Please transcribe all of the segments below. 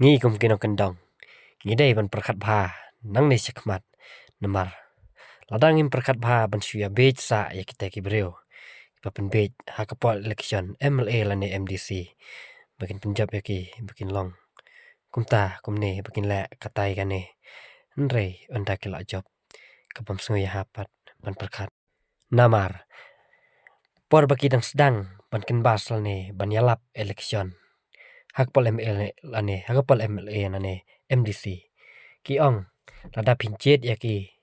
Ngi kum kinong kendong. Ngidai ban perkat bha nang ne syakmat namar. Ladang im perkat bha ban syuya bej sa ya kita ki breu. Papen bej hakapol election MLA lane MDC. Bakin penjab ya ki bakin long. Kumta kumne bakin le katai kane. Nrei anda kila job. Kapam sungai hapat ban perkat. Namar. Por baki dang sedang ban kenbas lane ban yalap election. Hakpol MLA lane hakapol MLA lane MDC. Ki ong lada pincit ya ki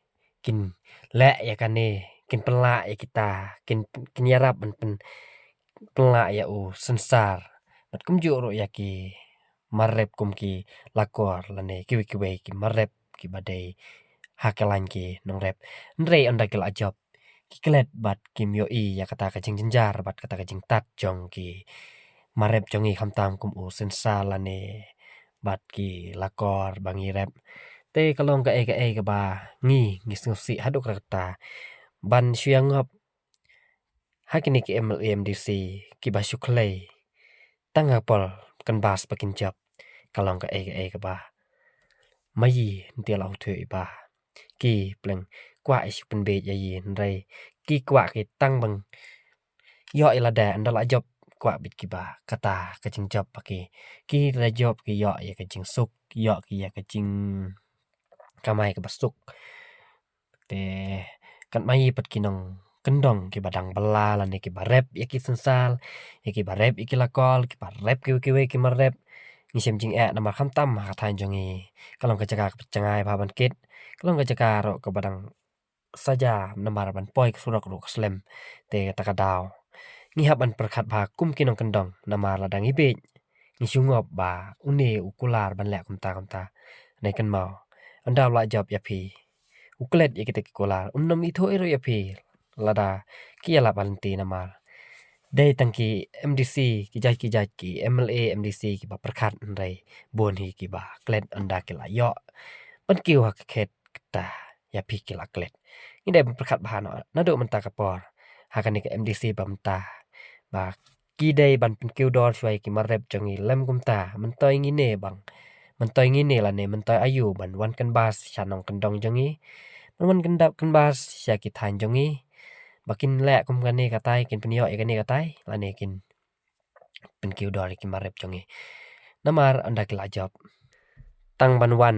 kin le ya kane kin pelak ya kita kin yarap pen pelak ya sensar mat kum juro ya ki marep kum ki lakor lane kiwe ki marep ki badai hakalan ki nong rep nre onda kil ajab ki klet bat kim yo ya kata kacing jenjar bat kata kacing tat jong ki marep jongi kamtam kum sensar lane bat ki lakor bangi rep te kalong ka ke ba ngi si haduk rata ban syang ngop hakini ki MLMDC ki ba syuklei tangapol kan bas pakin jap kalong ka ke ba mai ntia lau thue ba ki pleng kwa isu pen be ya yin rai ki kwa ki tang bang yo ila da andala job kwa bit ki ba kata kacing job paki ki ra job ki yo ya kacing suk yo ki ya kacing kamai ke basuk te kan mai pat kinong kendong ki badang bela lane ki barep ya ki sensal ya ki barep iki lakol ki barep ki marep ni sem jing nama kham tam ha than jongi kalong ka jaga cengai ba ban kit kalong ka jaga ro ke badang saja namar ban poi surak ro slem te takadaw ni haban perkhat ba kum kinong kendong namar ladang ibe ni sungop ba une ukular ban lek kumta nei kan mau anda la job ya pi uklet ya kita kikolar nom itho ero ya pi lada kia la balenti nama dai tangki MDC ki jai ki MLA MDC ki ba perkat ndai bon hi ki ba klet anda ki la yo ban kiu ha ket ta ya pi ki la klet ni dai perkat ba no na do menta kapor hakan ni MDC ba menta ba ki dai ban pen kiu dor shwai ki marep jongi lem kumta mentoi ngine bang mentoi ngine la ne mentoi ayu ban wan kan bas chanong kendong jongi wan kendap kan bas sya ki than jongi bakin le kum gane katai kin penyo e gane katai lane kin pen kiu dor ki marep jongi namar anda ki la job tang ban wan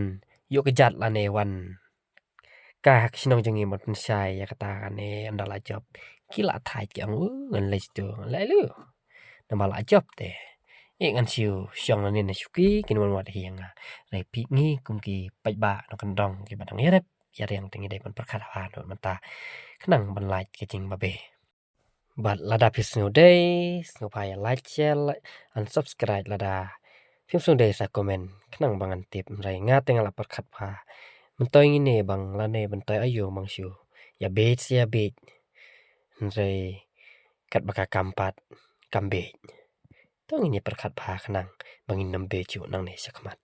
yo kejat lane wan ka hak sinong jongi mot pen syai ya kata kane anda la job kila thai kyang ngan le stu le lu nama la job te ngan siu syong lane na syuki kin wan wat hianga le pi ngi kum ki pai ba no kan dong ki badang yerep ya riang tingi dai pan perkara ha no mata kenang ban like ke jing babe but lada pis no day no pa ya like share and subscribe lada phim sung day sa comment kenang bangan tip rai nga tenga la perkat pa mentoi ngine bang lane mentoi ayo mang syu ya bet rai kat baka kampat kambe tong ini perkat pa kenang bangin nambe ju nang ne sakmat